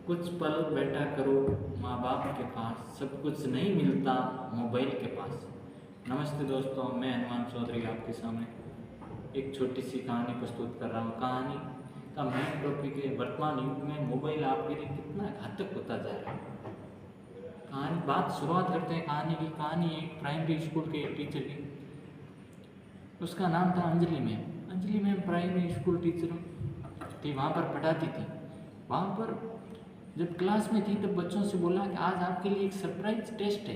कुछ पल बैठा करो माँ बाप के पास, सब कुछ नहीं मिलता मोबाइल के पास। नमस्ते दोस्तों, मैं हनुमान चौधरी आपके सामने एक छोटी सी कहानी प्रस्तुत कर रहा हूँ। कहानी का मेन टॉपिक है वर्तमान युग में मोबाइल आपके लिए कितना घातक होता जा रहा है। शुरुआत करते हैं कहानी की। कहानी एक प्राइमरी स्कूल के टीचर की। उसका नाम था Anjali ma'am. Anjali ma'am primary school teacher थी, वहाँ पर पढ़ाती थी। वहाँ पर जब क्लास में थी तब बच्चों से बोला कि आज आपके लिए एक सरप्राइज टेस्ट है।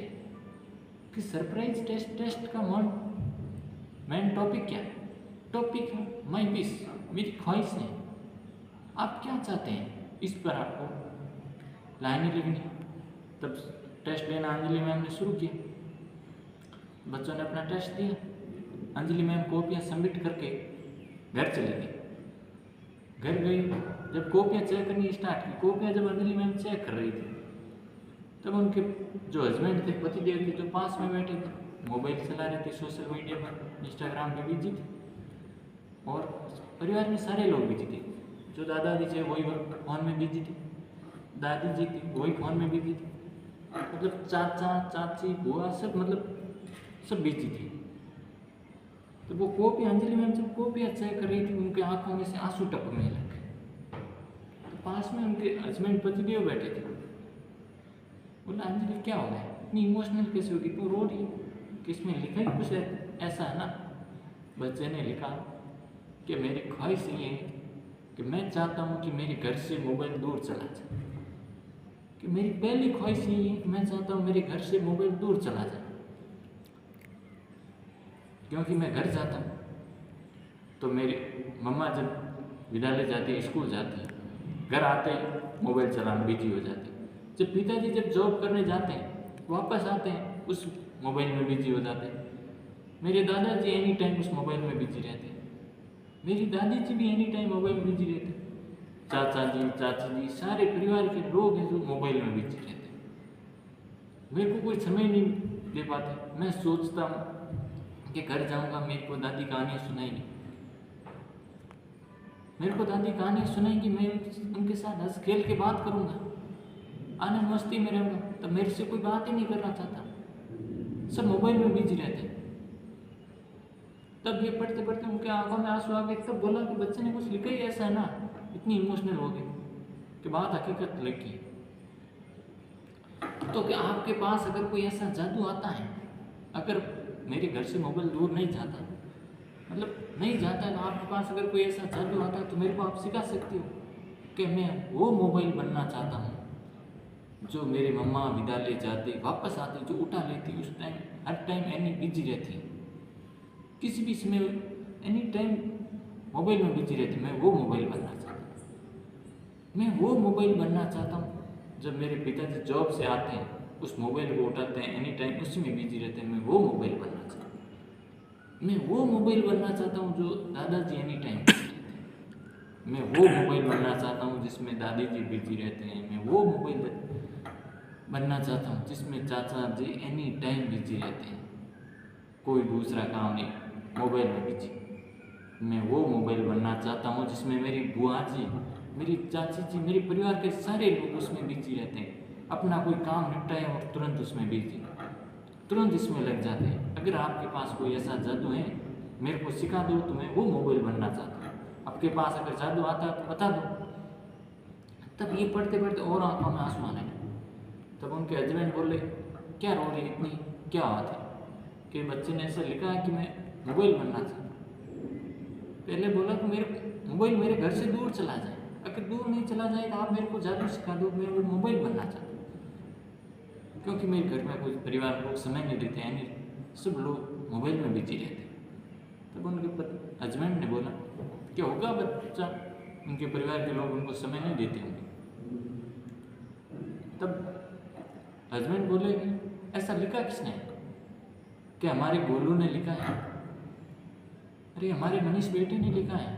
कि सरप्राइज टेस्ट का मेन टॉपिक क्या है? टॉपिक है माई विश, मेरी ख्वाहिश है। आप क्या चाहते हैं, इस पर आपको लाइनें लिखनी। तब टेस्ट लेना अंजलि मैम ने शुरू किया। बच्चों ने अपना टेस्ट दिया। अंजलि मैम कॉपियाँ सबमिट करके घर चली गई। घर गई, जब कॉपियाँ चेक करनी स्टार्ट की, कॉपियाँ जब अंजलि मैम चेक कर रही थी तब उनके जो हस्बैंड थे, पतिदेव थे, जो पास में बैठे थे, मोबाइल चला रहे थे, सोशल मीडिया पर इंस्टाग्राम पे बिजी थे। और परिवार में सारे लोग बिजी थे। जो दादाजी थे वही फ़ोन में बिजी थे, दादी जी थी वही फ़ोन में बिजी थी, मतलब चाचा चाची बुआ सब बिजी थे। तो वो कॉपी अंजलि मैम जब कॉपियाँ चेक कर रही थी, उनके आंखों में से आंसू टपकने लगे। तो पास में उनके हस्बैंड पतिदेव बैठे थे। बोला, अंजलि क्या हो गया, इतनी इमोशनल कैसे होगी, तू रो रही? कि इसमें लिखा ही कुछ ऐसा है ना। बच्चे ने लिखा कि मेरी ख्वाहिश ये है कि मैं चाहता हूँ कि मेरे घर से मोबाइल दूर चला जाए। कि मेरी पहली ख्वाहिश ये है कि मैं चाहता हूँ मेरे घर से मोबाइल दूर चला जाए, क्योंकि मैं घर जाता हूँ तो मेरी मम्मा जब विद्यालय जाती है, स्कूल जाती है, घर आते ही मोबाइल चलाने बिजी हो जाती है। जब पिताजी जब जॉब करने जाते हैं, वापस आते हैं, उस मोबाइल में बिजी हो जाते हैं। मेरे दादाजी एनी टाइम उस मोबाइल में बिजी रहते हैं। मेरी दादी जी भी एनी टाइम मोबाइल में बिजी रहते हैं। चाचा जी चाची जी सारे परिवार के लोग हैं जो मोबाइल में बिजी रहते हैं। मेरे को कोई समय नहीं दे पाते। मैं सोचता हूँ कि घर जाऊँगा, मेरे को दादी कहानियाँ सुनाएगी, मेरे को दादी कहानी सुनाएंगी, मैं उनके साथ हंस खेल के बात करूँगा, आनंद मस्ती में रहूँगा। तब मेरे से कोई बात ही नहीं करना चाहता, सब मोबाइल में बिजी रहते हैं। तब ये पढ़ते पढ़ते उनके आंखों में आंसू आ गए। तब बोला कि बच्चे ने कुछ लिखा ही ऐसा है ना, इतनी इमोशनल हो गई कि बात हकीकत लिखी। तो क्या आपके पास अगर कोई ऐसा जादू आता है, अगर मेरे घर से मोबाइल दूर नहीं जाता, मतलब नहीं जाता है, तो आपके पास अगर कोई ऐसा जादू आता है तो मेरे को आप सिखा सकती हो कि मैं वो मोबाइल बनना चाहता हूँ जो मेरे मम्मा विद्यालय जाते वापस आते जो उठा लेती, उस टाइम हर टाइम एनी बिजी रहती, किसी भी समय एनी टाइम मोबाइल में बिजी रहती। मैं वो मोबाइल बनना चाहता हूँ। मैं वो मोबाइल बनना चाहता हूँ जब मेरे पिताजी जॉब से आते हैं, उस मोबाइल को उठाते हैं, एनी टाइम उसी में बिजी रहते हैं। मैं वो मोबाइल बनना चाहता हूँ। मैं वो मोबाइल बनना चाहता हूँ जो दादाजी एनी टाइम बिजी रहते हैं। मैं वो मोबाइल बनना चाहता हूँ जिसमें दादी जी बिजी रहते हैं। मैं वो मोबाइल बनना चाहता हूँ जिसमें चाचा जी एनी टाइम बिजी रहते हैं, कोई दूसरा काम नहीं, मोबाइल में बिजी। मैं वो मोबाइल बनना चाहता हूँ जिसमें मेरी बुआ जी, मेरी चाची जी, मेरे परिवार के सारे लोग उसमें बिजी रहते हैं, अपना कोई काम निपटाए और तुरंत उसमें बिजी, तुरंत इसमें लग जाते हैं। अगर आपके पास कोई ऐसा जादू है, मेरे को सिखा दो, तो मैं वो मोबाइल बनना चाहता हूँ। आपके पास अगर जादू आता है तो बता दो। तब ये पढ़ते पढ़ते और आंखों में आंसू आने लगे। तब उनके हस्बैंड बोले, क्या रो रही इतनी, क्या बात है? कि बच्चे ने ऐसा लिखा है कि मैं मोबाइल बनना चाहता हूँ। पहले बोला कि मेरे मोबाइल मेरे घर से दूर चला जाए, अगर दूर नहीं चला जाए तो आप मेरे को जादू सिखा दो, मैं वो मोबाइल बनना चाहता हूँ। क्योंकि मेरे घर में कोई परिवार लोग समय नहीं देते हैं, सब लोग मोबाइल में बिजी रहते हैं। तब उनके हस्बैंड ने बोला कि होगा बच्चा, उनके परिवार के लोग उनको समय नहीं देते होंगे। तब हस्बैंड बोले, ऐसा लिखा किसने? कि हमारे गोलू ने लिखा है। अरे हमारे मनीष बेटे ने लिखा है।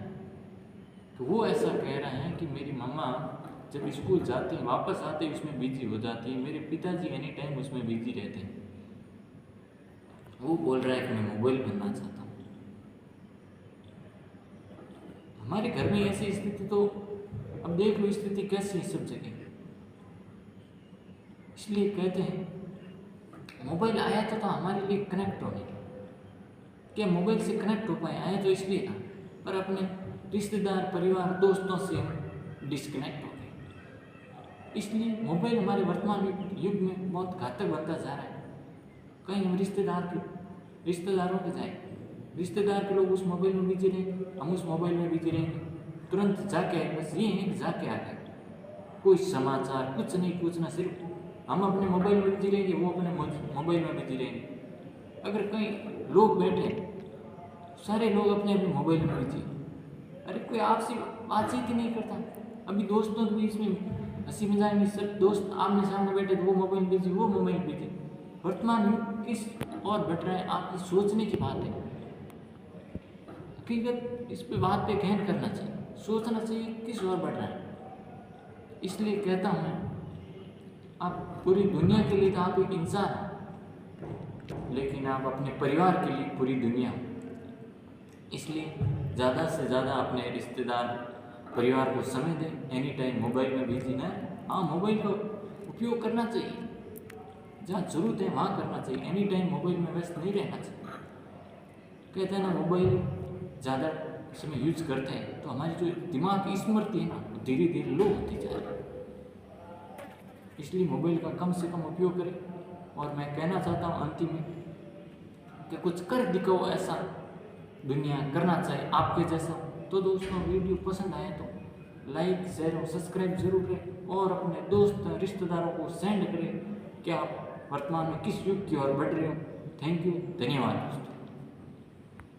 तो वो ऐसा कह रहा है कि मेरी मम्मा जब स्कूल जाती है वापस आते ही उसमें बिजी हो जाती है, मेरे पिताजी एनी टाइम उसमें बिजी रहते हैं। वो बोल रहा है कि मैं मोबाइल बनना चाहता हूँ। हमारे घर में ऐसी स्थिति, तो अब देख लो स्थिति कैसी है सब जगह। इसलिए कहते हैं मोबाइल आया तो हमारे लिए कनेक्ट होने के, क्या मोबाइल से कनेक्ट हो पाए, आया तो इसलिए था, पर अपने रिश्तेदार परिवार दोस्तों से डिस्कनेक्ट हो गए। इसलिए मोबाइल हमारे वर्तमान युग में बहुत घातक बनता जा रहा है। कहीं हम रिश्तेदारों के जाए, रिश्तेदार के लोग उस मोबाइल में बिजी रहेंगे, हम उस मोबाइल में बिजी रहेंगे, तुरंत जाके आए, बस ये है कि जाके आ गए, कोई समाचार कुछ नहीं पूछना, सिर्फ हम अपने मोबाइल में बिजी रहेंगे, वो अपने मोबाइल में बिजी रहेंगे। अगर कहीं लोग बैठे, सारे लोग अपने अपने मोबाइल में बिजी, अरे कोई आपसे बातचीत ही नहीं करता। अभी दोस्तों के बीच में हंसी मजाक में सब दोस्त आमने सामने बैठे, तो वो मोबाइल बिजी, वो मोबाइल बिजी। वर्तमान युग किस और बढ़ रहा है, आपकी सोचने की बात है। हकीकत इस पे बात पे गहन करना चाहिए, सोचना चाहिए किस ओर बढ़ रहा है। इसलिए कहता हूँ मैं, आप पूरी दुनिया के लिए तो आप एक इंसान हैं, लेकिन आप अपने परिवार के लिए पूरी दुनिया हो। इसलिए ज़्यादा से ज़्यादा अपने रिश्तेदार परिवार को समय दें, एनी टाइम मोबाइल में बिजी ना। हाँ, मोबाइल का उपयोग करना चाहिए, जहाँ जरूरत है वहाँ करना चाहिए, एनी टाइम मोबाइल में व्यस्त नहीं रहना चाहिए। कहते हैं ना, मोबाइल ज़्यादा समय यूज करते हैं तो हमारी जो दिमाग की स्मृति है ना, धीरे धीरे लो होती जा रही है। इसलिए मोबाइल का कम से कम उपयोग करें। और मैं कहना चाहता हूँ अंतिम में कि कुछ कर दिखाओ, ऐसा दुनिया करना चाहिए आपके जैसा। तो दोस्तों, वीडियो पसंद आए तो लाइक शेयर और सब्सक्राइब जरूर करें, और अपने दोस्त रिश्तेदारों को सेंड करें कि आप वर्तमान में किस युग की ओर बढ़ रहे हो। थैंक यू, धन्यवाद दोस्तों।